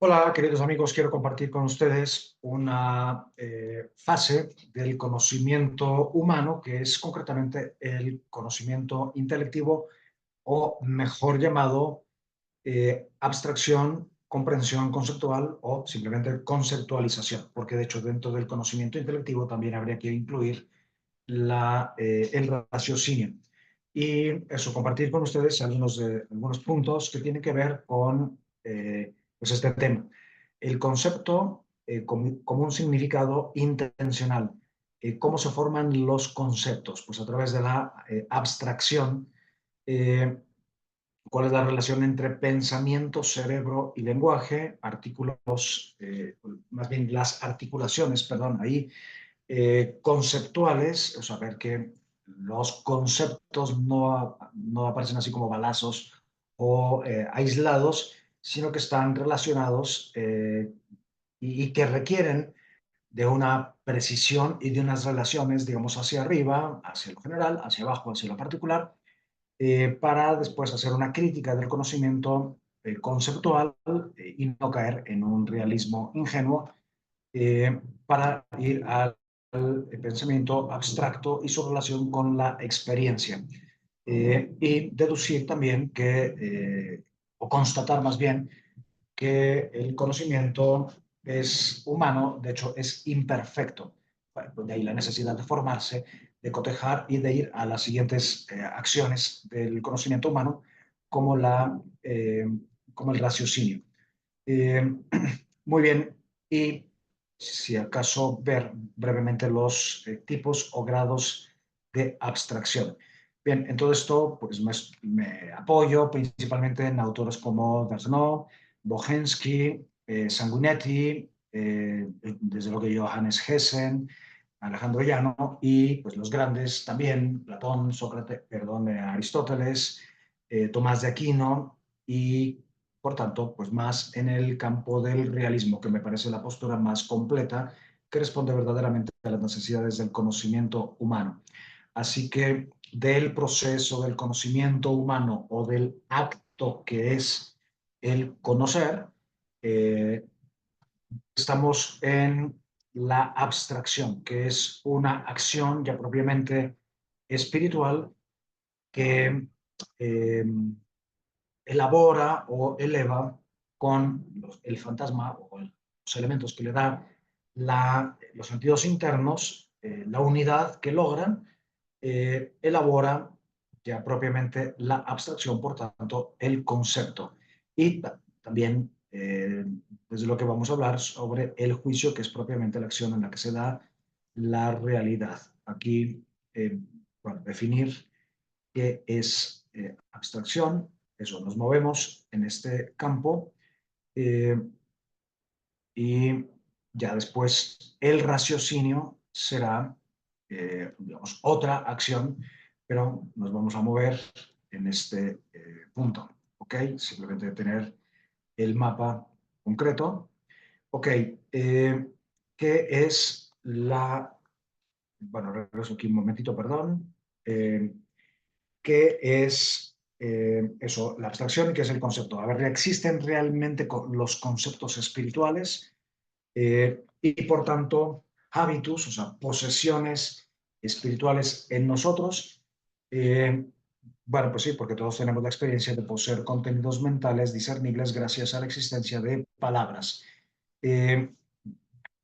Hola, queridos amigos, quiero compartir con ustedes una fase del conocimiento humano que es concretamente el conocimiento intelectivo o mejor llamado abstracción, comprensión conceptual o simplemente conceptualización, porque de hecho dentro del conocimiento intelectivo también habría que incluir el raciocinio. Y eso, compartir con ustedes algunos puntos que tienen que ver con pues este tema. El concepto como un significado intencional. ¿Cómo se forman los conceptos? Pues a través de la abstracción. eh, ¿Cuál es la relación entre pensamiento, cerebro y lenguaje? Artículos, más bien las articulaciones, perdón, ahí conceptuales, o sea, ver que los conceptos no aparecen así como balazos o aislados, sino que están relacionados y que requieren de una precisión y de unas relaciones, digamos, hacia arriba, hacia lo general, hacia abajo, hacia lo particular, para después hacer una crítica del conocimiento conceptual y no caer en un realismo ingenuo para ir al pensamiento abstracto y su relación con la experiencia. Y deducir también o constatar más bien, que el conocimiento es humano, de hecho es imperfecto. Bueno, de ahí la necesidad de formarse, de cotejar y de ir a las siguientes acciones del conocimiento humano, como, como el raciocinio. Eh, Muy bien, y si acaso ver brevemente los tipos o grados de abstracción. Bien, en todo esto pues me apoyo principalmente en autores como Bernoulli, Bohensky, Sanguinetti, desde luego Johannes Hessen, Alejandro Llano y pues los grandes también, Platón, Sócrates, perdón, Aristóteles, Tomás de Aquino y por tanto, pues más en el campo del realismo, que me parece la postura más completa, que responde verdaderamente a las necesidades del conocimiento humano. Así que del proceso del conocimiento humano o del acto que es el conocer, eh, estamos en la abstracción, que es una acción ya propiamente espiritual que eh, elabora o eleva con el fantasma o los elementos que le da los sentidos internos, la unidad que logran, elabora ya propiamente la abstracción, por tanto, el concepto. Y también, desde lo que vamos a hablar sobre el juicio, que es propiamente la acción en la que se da la realidad. Aquí, bueno, definir qué es abstracción, eso, nos movemos en este campo eh, y ya después el raciocinio será, digamos, otra acción, pero nos vamos a mover en este punto, ¿ok? Simplemente tener el mapa concreto. Ok, ¿qué es bueno, regreso aquí un momentito, perdón. ¿Qué es eso, la abstracción y qué es el concepto? A ver, ¿existen realmente los conceptos espirituales y por tanto hábitos, o sea, posesiones espirituales en nosotros? Eh, bueno, pues sí, porque todos tenemos la experiencia de poseer contenidos mentales discernibles gracias a la existencia de palabras. Eh,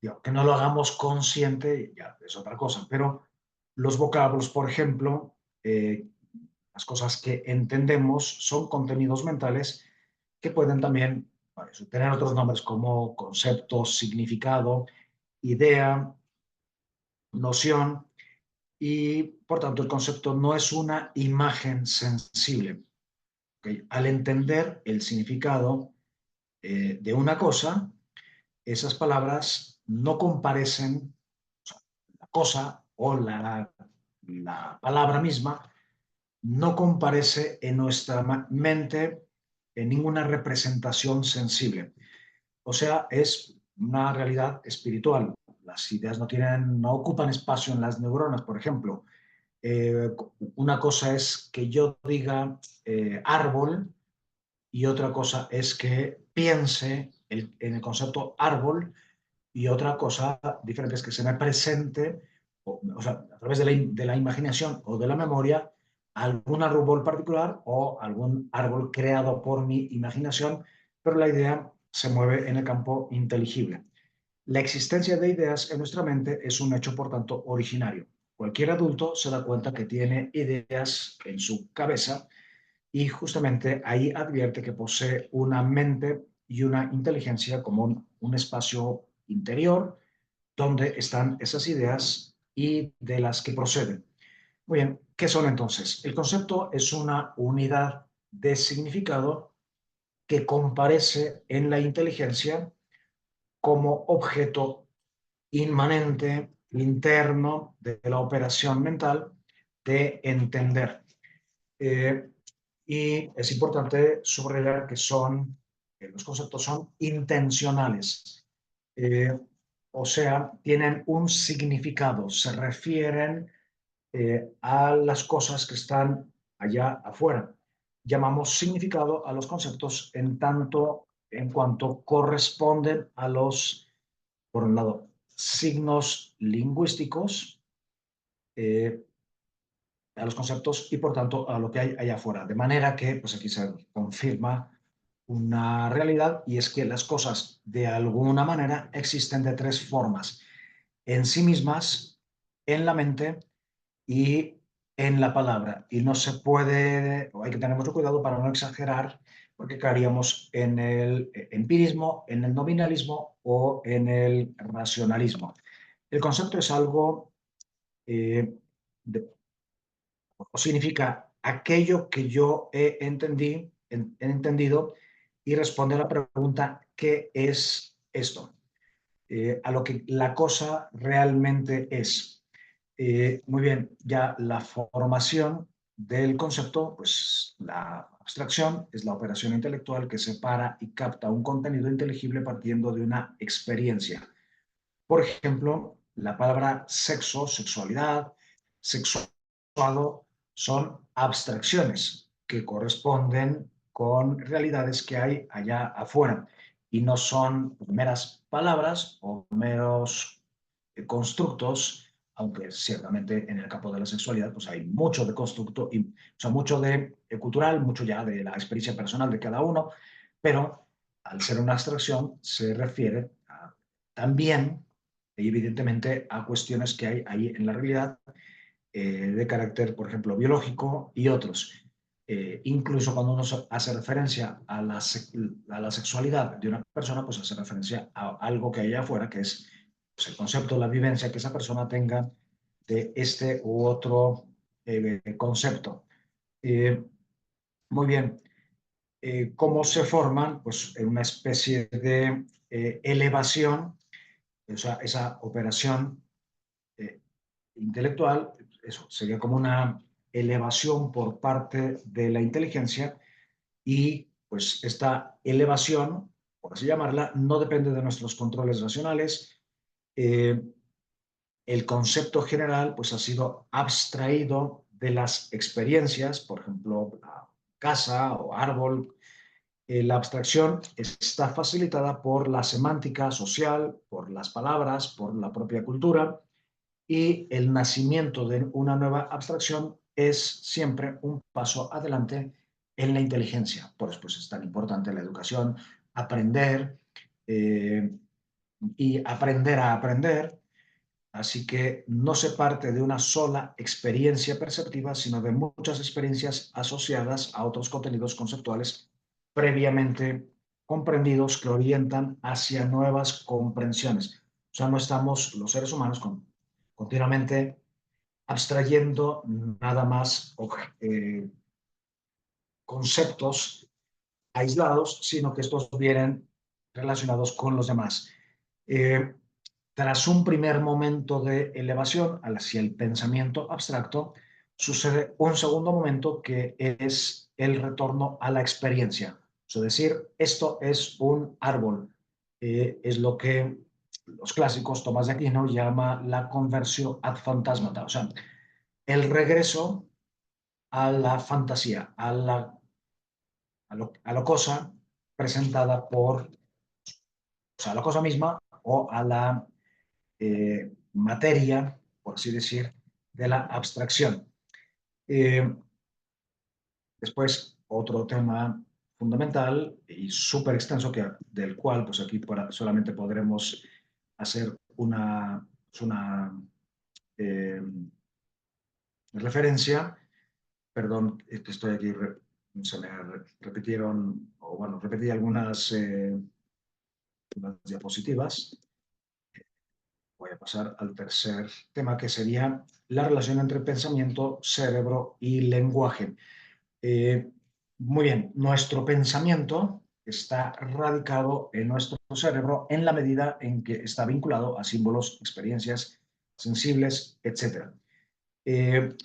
que no lo hagamos consciente, ya es otra cosa, pero los vocablos, por ejemplo, las cosas que entendemos son contenidos mentales que pueden también, bueno, tener otros nombres como concepto, significado, idea, noción, y por tanto el concepto no es una imagen sensible. ¿Okay? Al entender el significado de una cosa, esas palabras no comparecen, o sea, la cosa o la palabra misma no comparece en nuestra mente en ninguna representación sensible. O sea, es una realidad espiritual. Las ideas no ocupan espacio en las neuronas, por ejemplo. Eh, una cosa es que yo diga árbol y otra cosa es que piense en el concepto árbol, y otra cosa diferente es que se me presente, o sea, a través de la imaginación o de la memoria, algún árbol particular o algún árbol creado por mi imaginación, pero la idea se mueve en el campo inteligible. La existencia de ideas en nuestra mente es un hecho, por tanto, originario. Cualquier adulto se da cuenta que tiene ideas en su cabeza y justamente ahí advierte que posee una mente y una inteligencia como un espacio interior donde están esas ideas y de las que proceden. Muy bien, ¿qué son entonces? El concepto es una unidad de significado que comparece en la inteligencia como objeto inmanente, interno de la operación mental de entender. Eh, y es importante subrayar que los conceptos son intencionales, eh, o sea, tienen un significado, se refieren a las cosas que están allá afuera. Llamamos significado a los conceptos en tanto en cuanto corresponden a los, por un lado, signos lingüísticos, eh, a los conceptos y por tanto a lo que hay allá afuera. De manera que pues aquí se confirma una realidad y es que las cosas de alguna manera existen de tres formas: en sí mismas, en la mente y en la palabra. Y no se puede, o hay que tener mucho cuidado para no exagerar, porque caeríamos en el empirismo, en el nominalismo o en el racionalismo. El concepto es algo eh, de, o significa aquello que yo he entendido y responde a la pregunta, ¿qué es esto? A lo que la cosa realmente es. Muy bien, ya la formación del concepto, pues la abstracción es la operación intelectual que separa y capta un contenido inteligible partiendo de una experiencia. Por ejemplo, la palabra sexo, sexualidad, sexuado son abstracciones que corresponden con realidades que hay allá afuera y no son meras palabras o meros constructos, aunque ciertamente en el campo de la sexualidad pues hay mucho de constructo, y, o sea, mucho de cultural, mucho ya de la experiencia personal de cada uno, pero al ser una abstracción se refiere también evidentemente a cuestiones que hay ahí en la realidad de carácter, por ejemplo, biológico y otros. Incluso cuando uno hace referencia a la sexualidad de una persona, pues hace referencia a algo que hay afuera, que es pues, el concepto, la vivencia que esa persona tenga de este u otro concepto. Eh, Muy bien. ¿Cómo se forman? Pues en una especie de elevación, o sea, esa operación eh, intelectual, eso sería como una elevación por parte de la inteligencia y pues esta elevación, por así llamarla, no depende de nuestros controles racionales. Eh, el concepto general pues ha sido abstraído de las experiencias, por ejemplo, la casa o árbol. La abstracción está facilitada por la semántica social, por las palabras, por la propia cultura, y el nacimiento de una nueva abstracción es siempre un paso adelante en la inteligencia. Por eso pues, es tan importante la educación, aprender eh, y aprender a aprender. Así que no se parte de una sola experiencia perceptiva, sino de muchas experiencias asociadas a otros contenidos conceptuales previamente comprendidos que orientan hacia nuevas comprensiones. O sea, no estamos los seres humanos continuamente abstrayendo nada más conceptos aislados, sino que estos vienen relacionados con los demás. Eh, Tras un primer momento de elevación hacia el pensamiento abstracto, sucede un segundo momento que es el retorno a la experiencia. Es decir, esto es un árbol. Es lo que los clásicos, Tomás de Aquino, llama la conversión ad fantasmata, o sea, el regreso a la fantasía, a la a la cosa presentada por, o sea, a la cosa misma o a la materia, por así decir, de la abstracción. Eh, Después, otro tema fundamental y súper extenso, del cual pues aquí solamente podremos hacer una eh, referencia. Perdón, que estoy aquí, se me repitieron, o bueno, repetí unas diapositivas. Voy a pasar al tercer tema, que sería la relación entre pensamiento, cerebro y lenguaje. Eh, Muy bien, nuestro pensamiento está radicado en nuestro cerebro en la medida en que está vinculado a símbolos, experiencias sensibles, etc.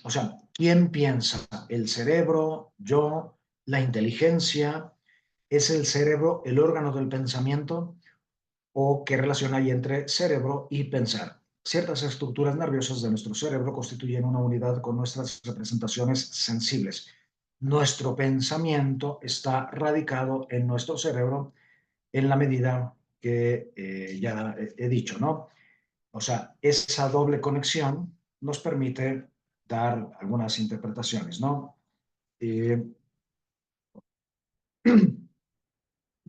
O sea, ¿quién piensa? ¿El cerebro? ¿Yo? ¿La inteligencia? ¿Es el cerebro el órgano del pensamiento? ¿O qué relación hay entre cerebro y pensar? Ciertas estructuras nerviosas de nuestro cerebro constituyen una unidad con nuestras representaciones sensibles. Nuestro pensamiento está radicado en nuestro cerebro en la medida que ya he dicho, ¿no? O sea, esa doble conexión nos permite dar algunas interpretaciones, ¿no? Eh,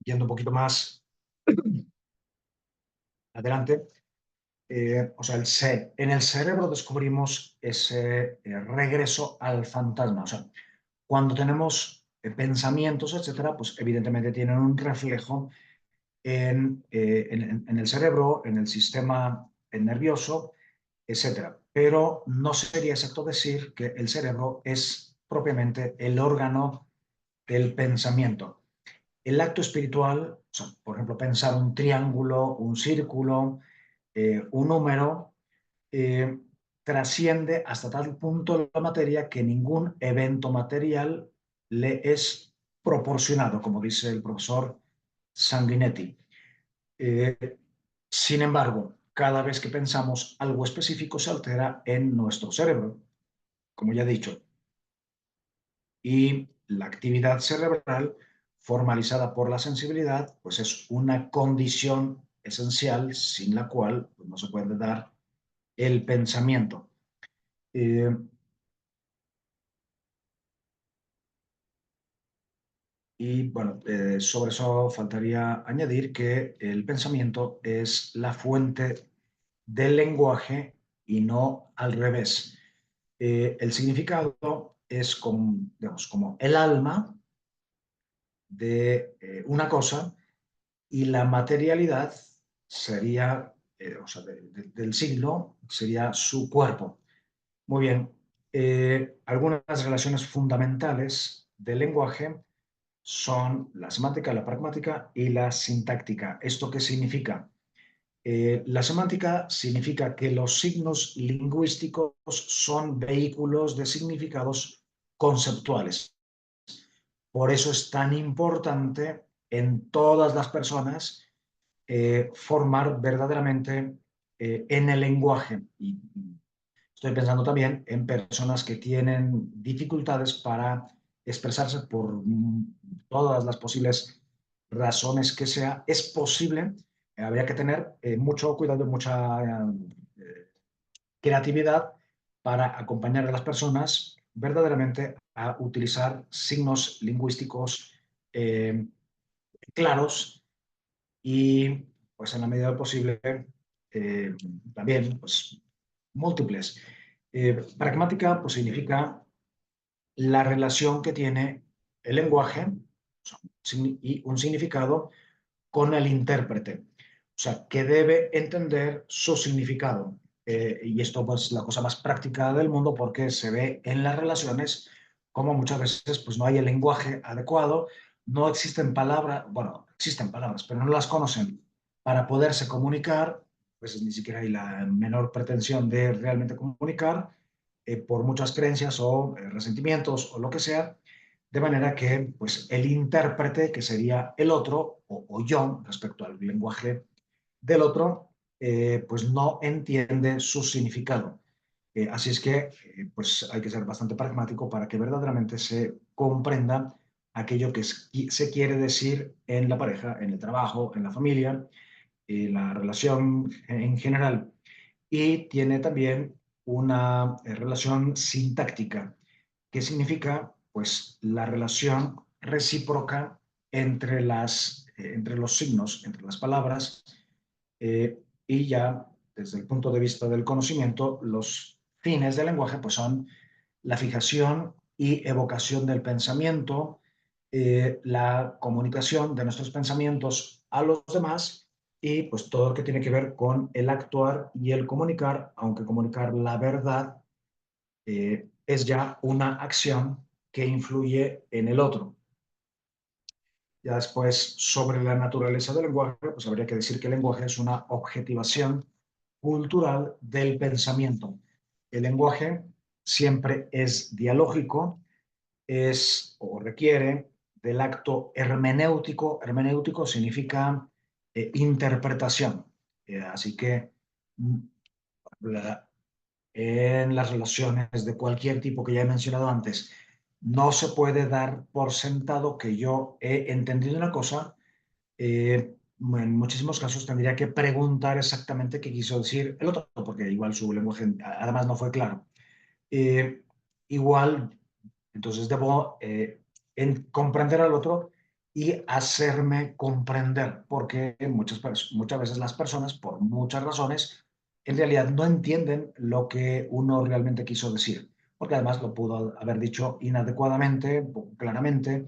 Yendo un poquito más adelante, o sea, en el cerebro descubrimos ese regreso al fantasma. O sea, cuando tenemos pensamientos, etcétera, pues evidentemente tienen un reflejo en el cerebro, en el sistema nervioso, etcétera. Pero no sería exacto decir que el cerebro es propiamente el órgano del pensamiento. El acto espiritual, o sea, por ejemplo, pensar un triángulo, un círculo, un número, eh, trasciende hasta tal punto la materia que ningún evento material le es proporcionado, como dice el profesor Sanguinetti. Eh, Sin embargo, cada vez que pensamos algo específico se altera en nuestro cerebro, como ya he dicho, y la actividad cerebral formalizada por la sensibilidad, pues es una condición esencial sin la cual pues, no se puede dar el pensamiento. Eh, y bueno, sobre eso faltaría añadir que el pensamiento es la fuente del lenguaje y no al revés. El significado es como, digamos, como el alma de una cosa y la materialidad sería, o sea, del signo, sería su cuerpo. Muy bien. Algunas relaciones fundamentales del lenguaje son la semántica, la pragmática y la sintáctica. ¿Esto qué significa? La semántica significa que los signos lingüísticos son vehículos de significados conceptuales. Por eso es tan importante en todas las personas formar verdaderamente en el lenguaje. Y estoy pensando también en personas que tienen dificultades para expresarse por todas las posibles razones que sea. Es posible, habría que tener mucho cuidado, mucha creatividad para acompañar a las personas verdaderamente a utilizar signos lingüísticos eh, claros y, pues, en la medida de lo posible, eh, también, pues, múltiples. Pragmática, pues, significa la relación que tiene el lenguaje y un significado con el intérprete. O sea, que debe entender su significado. Y esto pues, es la cosa más práctica del mundo porque se ve en las relaciones como muchas veces pues, no hay el lenguaje adecuado, no existen palabras, bueno, existen palabras, pero no las conocen para poderse comunicar, pues ni siquiera hay la menor pretensión de realmente comunicar por muchas creencias o resentimientos o lo que sea, de manera que pues, el intérprete, que sería el otro o yo respecto al lenguaje del otro, pues no entiende su significado. Así es que pues hay que ser bastante pragmático para que verdaderamente se comprenda aquello que se quiere decir en la pareja, en el trabajo, en la familia, la relación en general. Y tiene también una relación sintáctica, que significa pues la relación recíproca entre los signos, entre las palabras, y ya desde el punto de vista del conocimiento, los fines del lenguaje pues son la fijación y evocación del pensamiento, la comunicación de nuestros pensamientos a los demás y pues todo lo que tiene que ver con el actuar y el comunicar, aunque comunicar la verdad es ya una acción que influye en el otro. Ya después, sobre la naturaleza del lenguaje, pues habría que decir que el lenguaje es una objetivación cultural del pensamiento. El lenguaje siempre es dialógico, es o requiere del acto hermenéutico. Hermenéutico significa interpretación. Así que la, en las relaciones de cualquier tipo que ya he mencionado antes, no se puede dar por sentado que yo he entendido una cosa. En muchísimos casos tendría que preguntar exactamente qué quiso decir el otro, porque igual su lenguaje además no fue claro. Eh, igual, entonces debo comprender al otro y hacerme comprender, porque muchas veces las personas, por muchas razones, en realidad no entienden lo que uno realmente quiso decir, porque además lo pudo haber dicho inadecuadamente, poco claramente,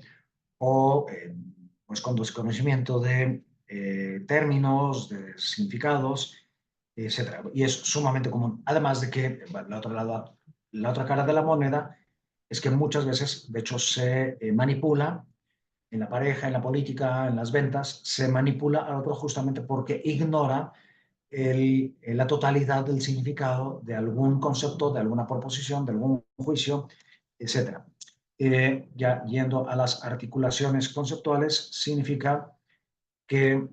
o pues con desconocimiento de términos, de significados, etcétera. Y es sumamente común. Además de que la otra cara de la moneda es que muchas veces, de hecho, se manipula en la pareja, en la política, en las ventas, se manipula al otro justamente porque ignora la totalidad del significado de algún concepto, de alguna proposición, de algún juicio, etcétera. Ya yendo a las articulaciones conceptuales, significa que,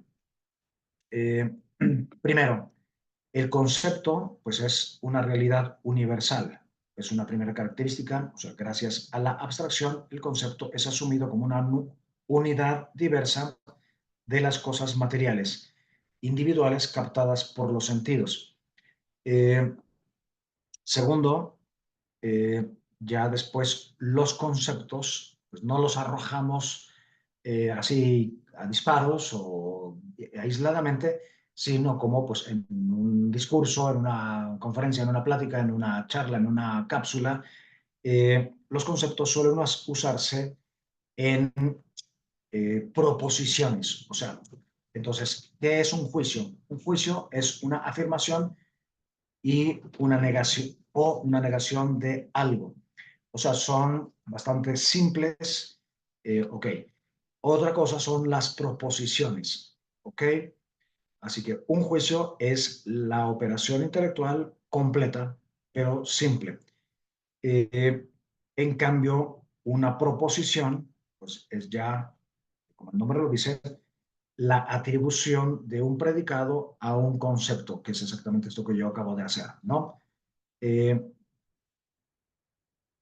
eh, primero, el concepto pues, es una realidad universal. Es una primera característica, o sea, gracias a la abstracción, el concepto es asumido como una unidad diversa de las cosas materiales, individuales captadas por los sentidos. Eh, segundo, eh, ya después los conceptos, pues no los arrojamos así a disparos o aisladamente, sino como pues, en un discurso, en una conferencia, en una plática, en una charla, en una cápsula. Los conceptos suelen usarse en proposiciones. O sea, entonces, ¿qué es un juicio? Un juicio es una afirmación y una negación de algo. O sea, son bastante simples. Ok. Otra cosa son las proposiciones. Ok. Así que un juicio es la operación intelectual completa, pero simple. Eh, en cambio, una proposición, pues es ya, como el nombre lo dice, la atribución de un predicado a un concepto, que es exactamente esto que yo acabo de hacer, ¿no? Eh,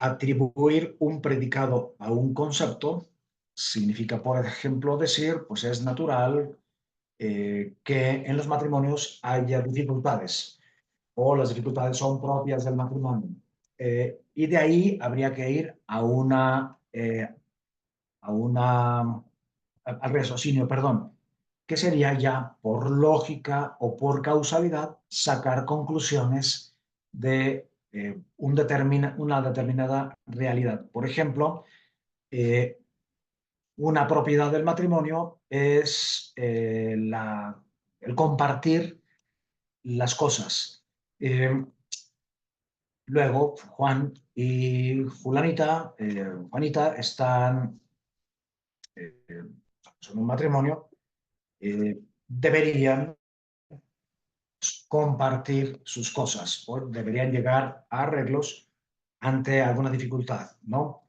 atribuir un predicado a un concepto significa, por ejemplo, decir, pues es natural que en los matrimonios haya dificultades o las dificultades son propias del matrimonio. Y de ahí habría que ir al raciocinio, perdón, que sería ya por lógica o por causalidad sacar conclusiones de una determinada realidad. Por ejemplo, eh, una propiedad del matrimonio es el compartir las cosas. Luego, Juan y Juanita están en un matrimonio, deberían compartir sus cosas o deberían llegar a arreglos ante alguna dificultad, ¿no?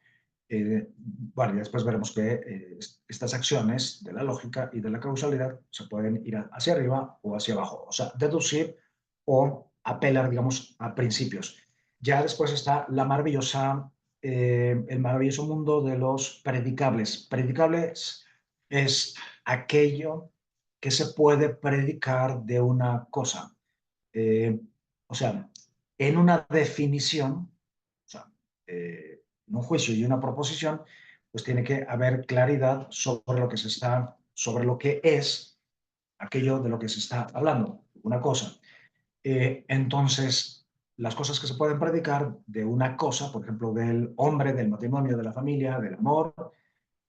Bueno, y después veremos que estas acciones de la lógica y de la causalidad se pueden ir hacia arriba o hacia abajo, o sea, deducir o apelar, digamos, a principios. Ya después está la maravillosa el maravilloso mundo de los predicables. Predicables es aquello que se puede predicar de una cosa. Eh, o sea, en una definición, o sea, en un juicio y una proposición, pues tiene que haber claridad sobre lo que se está, sobre lo que es aquello de lo que se está hablando, una cosa. Entonces, las cosas que se pueden predicar de una cosa, por ejemplo, del hombre, del matrimonio, de la familia, del amor,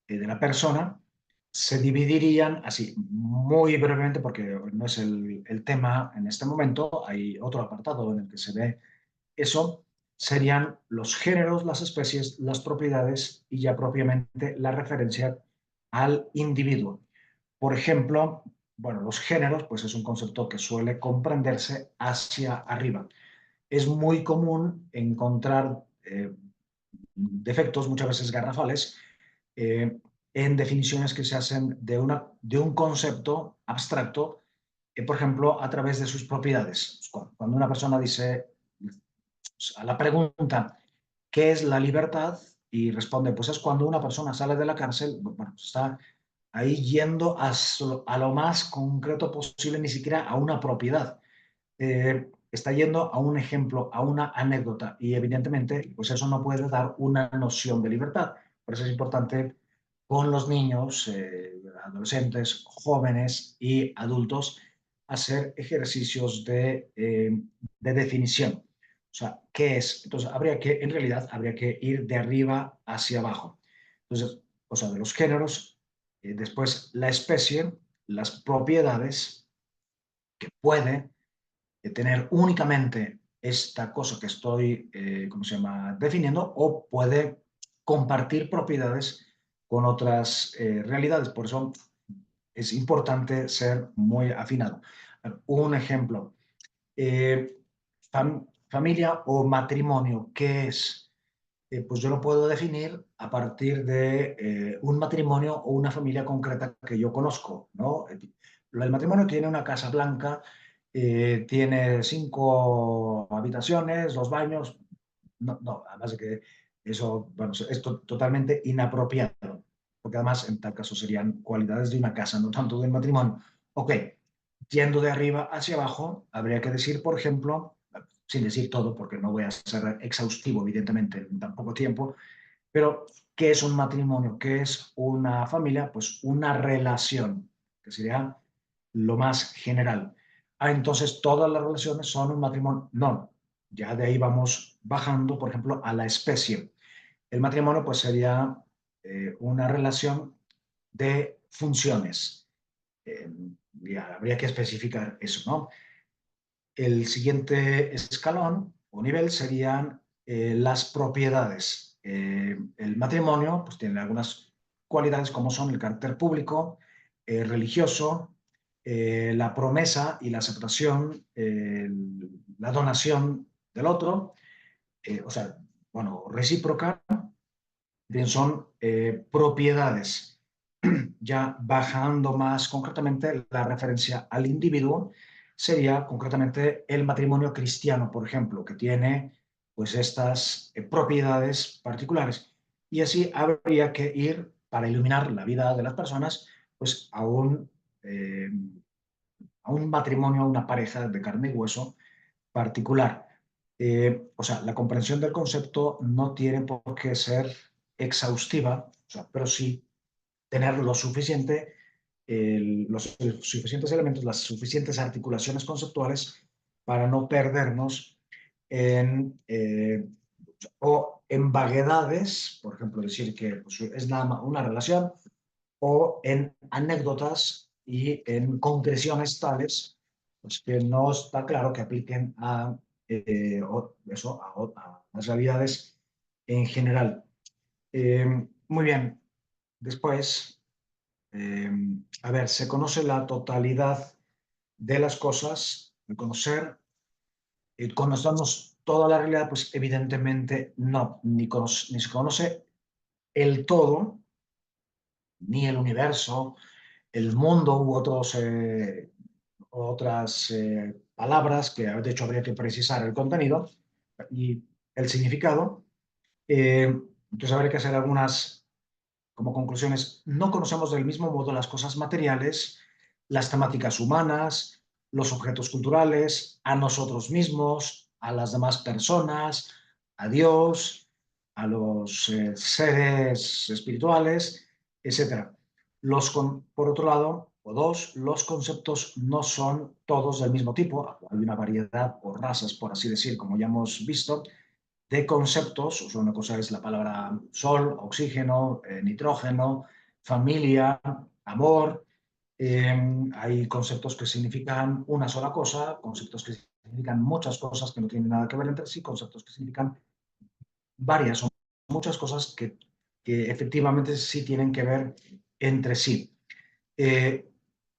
de la persona, se dividirían así, muy brevemente, porque no es el tema en este momento, hay otro apartado en el que se ve eso, serían los géneros, las especies, las propiedades y ya propiamente la referencia al individuo. Por ejemplo, bueno, los géneros, pues es un concepto que suele comprenderse hacia arriba. Es muy común encontrar defectos, muchas veces garrafales, eh, en definiciones que se hacen de un concepto abstracto, por ejemplo, a través de sus propiedades. Cuando una persona dice a la pregunta, ¿qué es la libertad? Y responde, pues es cuando una persona sale de la cárcel, bueno, pues está ahí yendo a lo más concreto posible, ni siquiera a una propiedad. Está yendo a un ejemplo, a una anécdota, y evidentemente, pues eso no puede dar una noción de libertad. Por eso es importante con los niños, adolescentes, jóvenes y adultos, hacer ejercicios de definición. O sea, ¿qué es? Entonces, en realidad, habría que ir de arriba hacia abajo. Entonces, o sea, de los géneros, después la especie, las propiedades que puede tener únicamente esta cosa que estoy, ¿cómo se llama?, definiendo, o puede compartir propiedades con otras realidades. Por eso es importante ser muy afinado. Un ejemplo, eh, familia o matrimonio, ¿qué es? Pues yo lo puedo definir a partir de un matrimonio o una familia concreta que yo conozco, ¿no? El matrimonio tiene una casa blanca, tiene 5 habitaciones, 2 baños. No, no, además de que eso, bueno, es totalmente inapropiado, porque además en tal caso serían cualidades de una casa, no tanto de un matrimonio. Ok, yendo de arriba hacia abajo, habría que decir, por ejemplo, sin decir todo, porque no voy a ser exhaustivo, evidentemente, en tan poco tiempo, pero ¿qué es un matrimonio? ¿Qué es una familia? Pues una relación, que sería lo más general. Ah, entonces todas las relaciones son un matrimonio. No, ya de ahí vamos bajando, por ejemplo, a la especie. El matrimonio pues sería una relación de funciones. Eh, ya habría que especificar eso, ¿no? El siguiente escalón o nivel serían las propiedades. El matrimonio pues, tiene algunas cualidades como son el carácter público, religioso, la promesa y la aceptación, la donación del otro, o sea, bueno, recíproca, bien son propiedades. Ya bajando más concretamente la referencia al individuo, sería concretamente el matrimonio cristiano, por ejemplo, que tiene pues estas propiedades particulares. Y así habría que ir, para iluminar la vida de las personas, pues a un matrimonio, a una pareja de carne y hueso particular. O sea, la comprensión del concepto no tiene por qué ser exhaustiva, o sea, pero sí tener lo suficiente, los suficientes elementos, las suficientes articulaciones conceptuales para no perdernos en, o en vaguedades, por ejemplo, decir que pues, es nada más una relación, o en anécdotas y en concreciones tales pues, que no está claro que apliquen a, eso, a las realidades en general. Muy bien, después, eh, a ver, se conoce la totalidad de las cosas, el conocer, conocemos toda la realidad, pues evidentemente no, ni se conoce el todo, ni el universo, el mundo u otras palabras que de hecho habría que precisar el contenido y el significado. Entonces habría que hacer algunas como conclusiones. No conocemos del mismo modo las cosas materiales, las temáticas humanas, los objetos culturales, a nosotros mismos, a las demás personas, a Dios, a los seres espirituales, etcétera. Por otro lado, o dos, los conceptos no son todos del mismo tipo. Hay una variedad o razas, por así decir, como ya hemos visto, de conceptos. O sea, una cosa es la palabra sol, oxígeno, nitrógeno, familia, amor. Hay conceptos que significan una sola cosa, conceptos que significan muchas cosas que no tienen nada que ver entre sí, conceptos que significan varias o muchas cosas que efectivamente sí tienen que ver entre sí. Eh,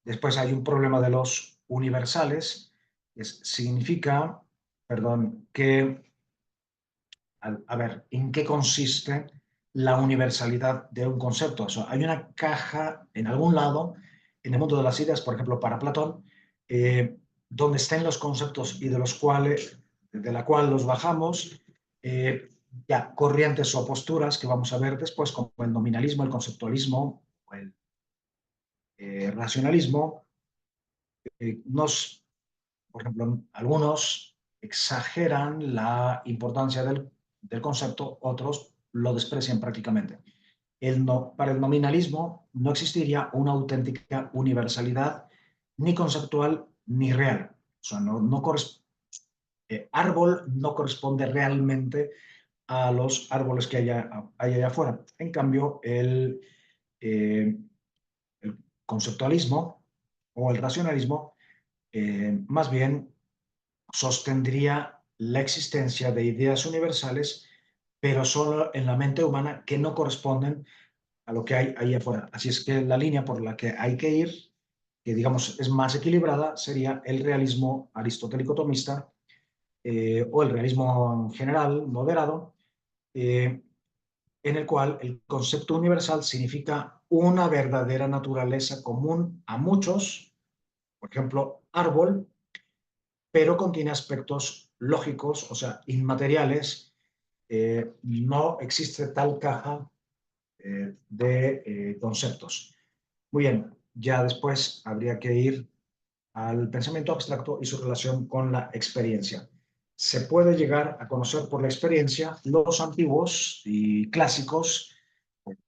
Después hay un problema de los universales, significa, perdón, que, a ver, ¿en qué consiste la universalidad de un concepto? O sea, hay una caja en algún lado, en el mundo de las ideas, por ejemplo, para Platón, donde estén los conceptos y de la cual los bajamos, eh, ya corrientes o posturas que vamos a ver después, como el nominalismo, el conceptualismo, o el racionalismo, nos, por ejemplo, algunos exageran la importancia del concepto, otros lo desprecian prácticamente. Para el nominalismo no existiría una auténtica universalidad ni conceptual ni real. O sea, árbol no corresponde realmente a los árboles que hay allá afuera. En cambio, el conceptualismo o el racionalismo más bien sostendría la existencia de ideas universales, pero solo en la mente humana, que no corresponden a lo que hay ahí afuera. Así es que la línea por la que hay que ir, que digamos es más equilibrada, sería el realismo aristotélico tomista, o el realismo en general moderado, eh, en el cual el concepto universal significa una verdadera naturaleza común a muchos, por ejemplo, árbol, pero contiene aspectos lógicos, o sea, inmateriales. No existe tal caja de conceptos. Muy bien, ya después habría que ir al pensamiento abstracto y su relación con la experiencia. Se puede llegar a conocer por la experiencia. Los antiguos y clásicos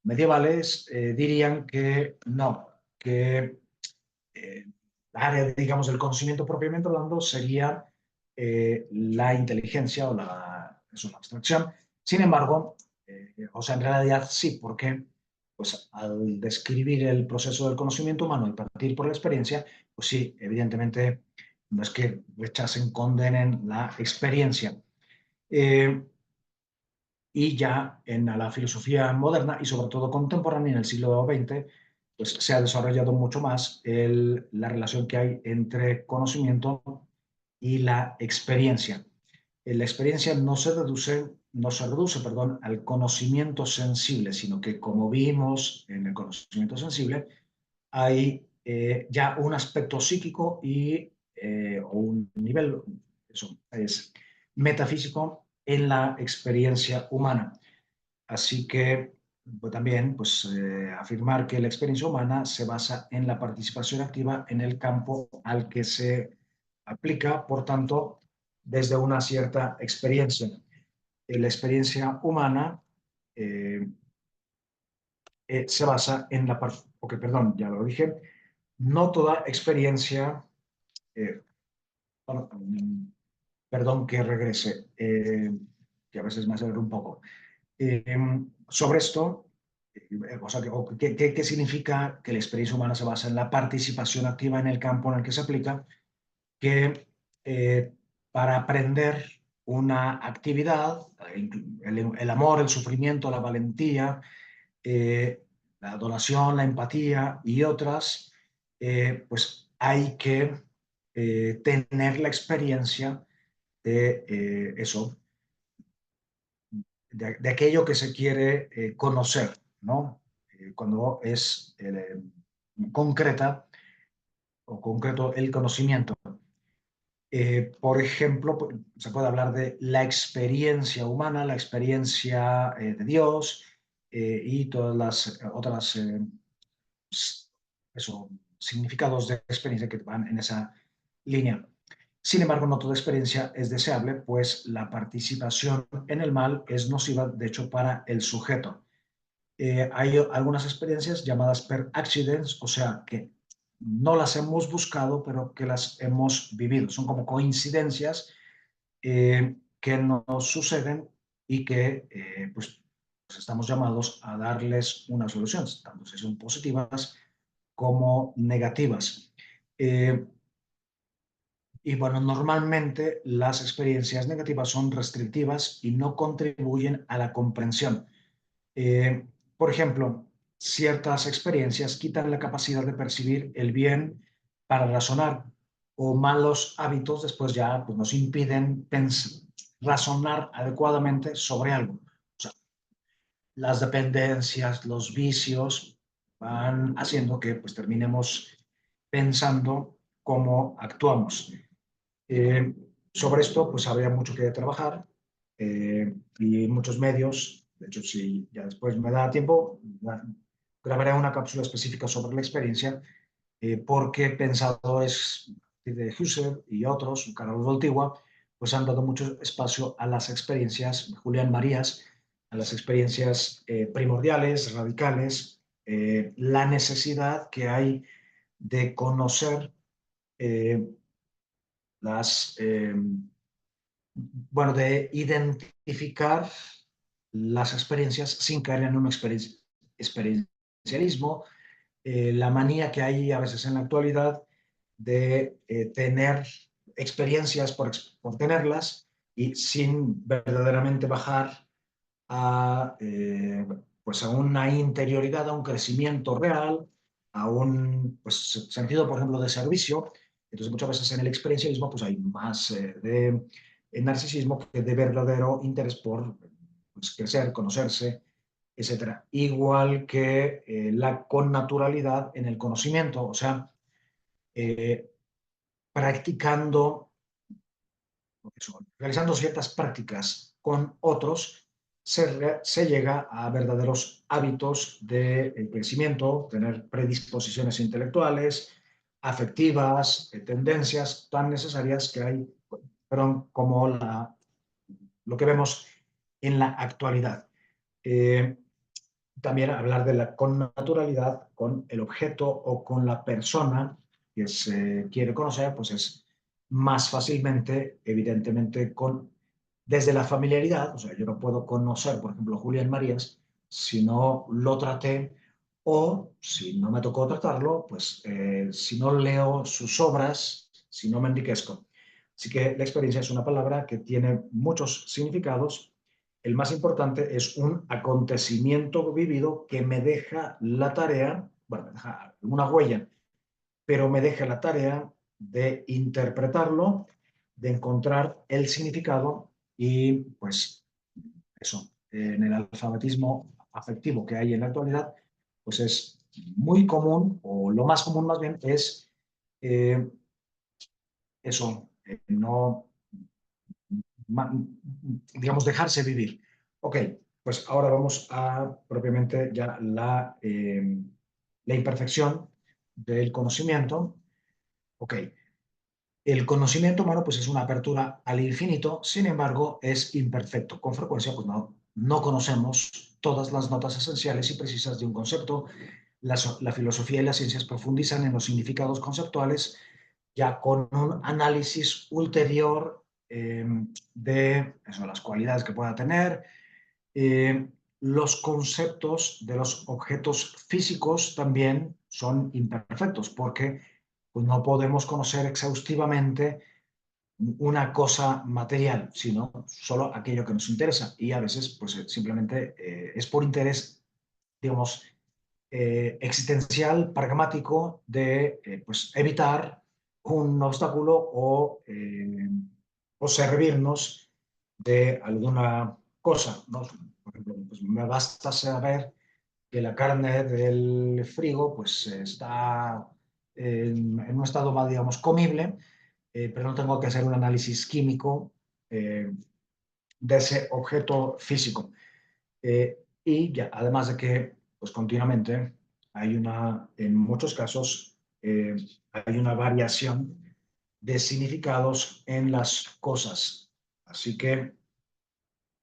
medievales dirían que no, que la área, digamos, del conocimiento propiamente hablando sería la inteligencia es una abstracción. Sin embargo, o sea, en realidad sí, porque pues al describir el proceso del conocimiento humano y partir por la experiencia, pues sí, evidentemente no es que rechacen, condenen la experiencia. Eh, y ya en la filosofía moderna y sobre todo contemporánea en el siglo XX, pues se ha desarrollado mucho más la relación que hay entre conocimiento y la experiencia. La experiencia no se reduce, perdón, al conocimiento sensible, sino que como vimos en el conocimiento sensible, hay ya un aspecto psíquico o un nivel, eso es metafísico en la experiencia humana. Así que pues, también pues, afirmar que la experiencia humana se basa en la participación activa en el campo al que se aplica, por tanto, desde una cierta experiencia. La experiencia humana eh, se basa en la parte, porque, perdón, ya lo dije, no toda experiencia, eh, bueno, perdón que regrese, que a veces me acelero un poco. Eh, Sobre esto, o sea, ¿qué significa que la experiencia humana se basa en la participación activa en el campo en el que se aplica? Que para aprender una actividad, el amor, el sufrimiento, la valentía, eh, la adoración, la empatía y otras, pues hay que tener la experiencia de eso, de aquello que se quiere conocer, ¿no? Cuando es concreta o concreto el conocimiento. Por ejemplo, se puede hablar de la experiencia humana, la experiencia de Dios y todas las otras eso, significados de experiencia que van en esa línea. Sin embargo, no toda experiencia es deseable, pues la participación en el mal es nociva, de hecho, para el sujeto. Hay algunas experiencias llamadas per accidents, o sea, que no las hemos buscado, pero que las hemos vivido. Son como coincidencias que nos suceden y que pues estamos llamados a darles una solución, tanto si son positivas como negativas. Eh, y bueno, normalmente las experiencias negativas son restrictivas y no contribuyen a la comprensión. Eh, por ejemplo, ciertas experiencias quitan la capacidad de percibir el bien para razonar o malos hábitos después ya pues, nos impiden razonar adecuadamente sobre algo. O sea, las dependencias, los vicios van haciendo que pues, terminemos pensando cómo actuamos. Eh, sobre esto, pues habría mucho que trabajar y muchos medios. De hecho, si ya después me da tiempo, grabaré una cápsula específica sobre la experiencia, porque pensadores de Husserl y otros, Carlos Voltigua, pues han dado mucho espacio a las experiencias, Julián Marías, a las experiencias primordiales, radicales, la necesidad que hay de conocer eh, las, bueno, de identificar las experiencias sin caer en un experiencialismo, la manía que hay a veces en la actualidad de tener experiencias por tenerlas y sin verdaderamente bajar a, pues a una interioridad, a un crecimiento real, a un pues, sentido, por ejemplo, de servicio. Entonces, muchas veces en el experiencialismo pues, hay más de narcisismo que de verdadero interés por pues, crecer, conocerse, etcétera. Igual que la connaturalidad en el conocimiento, o sea, eh, practicando eso, realizando ciertas prácticas con otros, se llega a verdaderos hábitos de crecimiento, tener predisposiciones intelectuales, afectivas, tendencias tan necesarias que hay, perdón, como lo que vemos en la actualidad. Eh, También hablar de la connaturalidad con el objeto o con la persona que se quiere conocer, pues es más fácilmente, evidentemente, desde la familiaridad. O sea, yo no puedo conocer, por ejemplo, Julián Marías si no lo traté o si no me tocó tratarlo, pues si no leo sus obras, si no me enriquezco. Así que la experiencia es una palabra que tiene muchos significados. El más importante es un acontecimiento vivido que me deja la tarea, bueno, me deja una huella, pero me deja la tarea de interpretarlo, de encontrar el significado y pues eso, en el alfabetismo afectivo que hay en la actualidad, pues es muy común, o lo más común más bien, es eh, eso, no digamos, dejarse vivir. Ok, pues ahora vamos a propiamente ya la imperfección del conocimiento. Ok, el conocimiento humano pues es una apertura al infinito, sin embargo es imperfecto. Con frecuencia pues no conocemos todas las notas esenciales y precisas de un concepto. La filosofía y las ciencias profundizan en los significados conceptuales ya con un análisis ulterior de eso, las cualidades que pueda tener, eh, los conceptos de los objetos físicos también son imperfectos porque pues, no podemos conocer exhaustivamente una cosa material, sino solo aquello que nos interesa. Y a veces pues, simplemente es por interés, digamos, existencial, pragmático, de pues, evitar un obstáculo o servirnos de alguna cosa, ¿no? Por ejemplo, pues me basta saber que la carne del frigo pues, está en un estado más, digamos, comible, pero no tengo que hacer un análisis químico de ese objeto físico. Y ya, además de que, pues continuamente en muchos casos, hay una variación de significados en las cosas. Así que,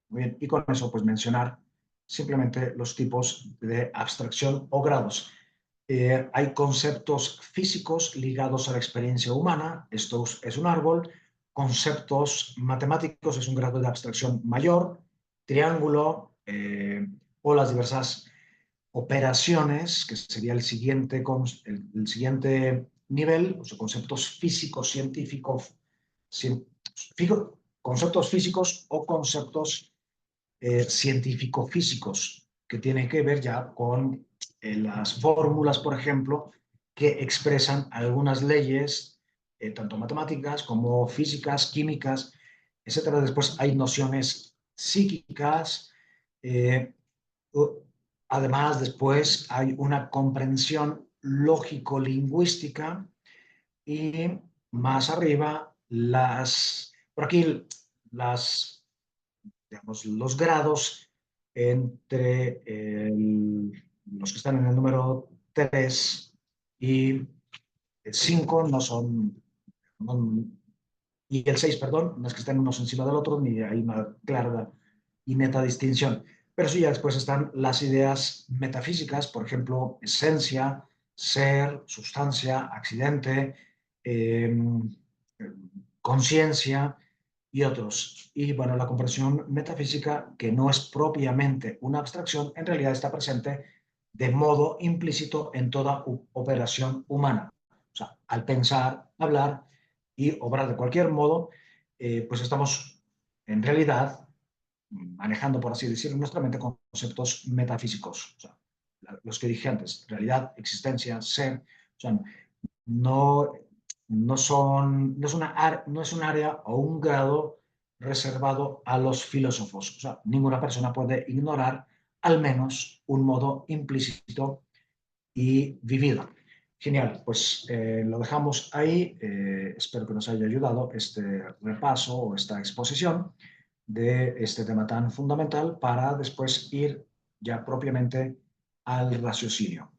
muy bien, y con eso, pues mencionar simplemente los tipos de abstracción o grados. Hay conceptos físicos ligados a la experiencia humana, esto es un árbol. Conceptos matemáticos es un grado de abstracción mayor, triángulo, o las diversas operaciones, que sería el siguiente nivel, o sea, conceptos físicos, científicos, conceptos físicos o conceptos científico-físicos, que tienen que ver ya con las fórmulas, por ejemplo, que expresan algunas leyes, tanto matemáticas como físicas, químicas, etcétera. Después hay nociones psíquicas. eh, Además, después hay una comprensión lógico-lingüística y más arriba por aquí digamos, los grados entre los que están en el número 3 y 5 y el 6, perdón, no es que estén unos encima del otro, ni hay una clara y neta distinción. Pero sí, ya después están las ideas metafísicas, por ejemplo, esencia, ser, sustancia, accidente, eh, conciencia y otros. Y bueno, la comprensión metafísica, que no es propiamente una abstracción, en realidad está presente de modo implícito en toda operación humana. O sea, al pensar, hablar y obrar de cualquier modo, pues estamos en realidad manejando, por así decirlo, nuestra mente conceptos metafísicos. O sea, los que dije antes, realidad, existencia, ser, o sea, no, no es un área o un grado reservado a los filósofos. O sea, ninguna persona puede ignorar al menos un modo implícito y vivido. Genial, pues lo dejamos ahí. Espero que nos haya ayudado este repaso o esta exposición de este tema tan fundamental para después ir ya propiamente al raciocinio.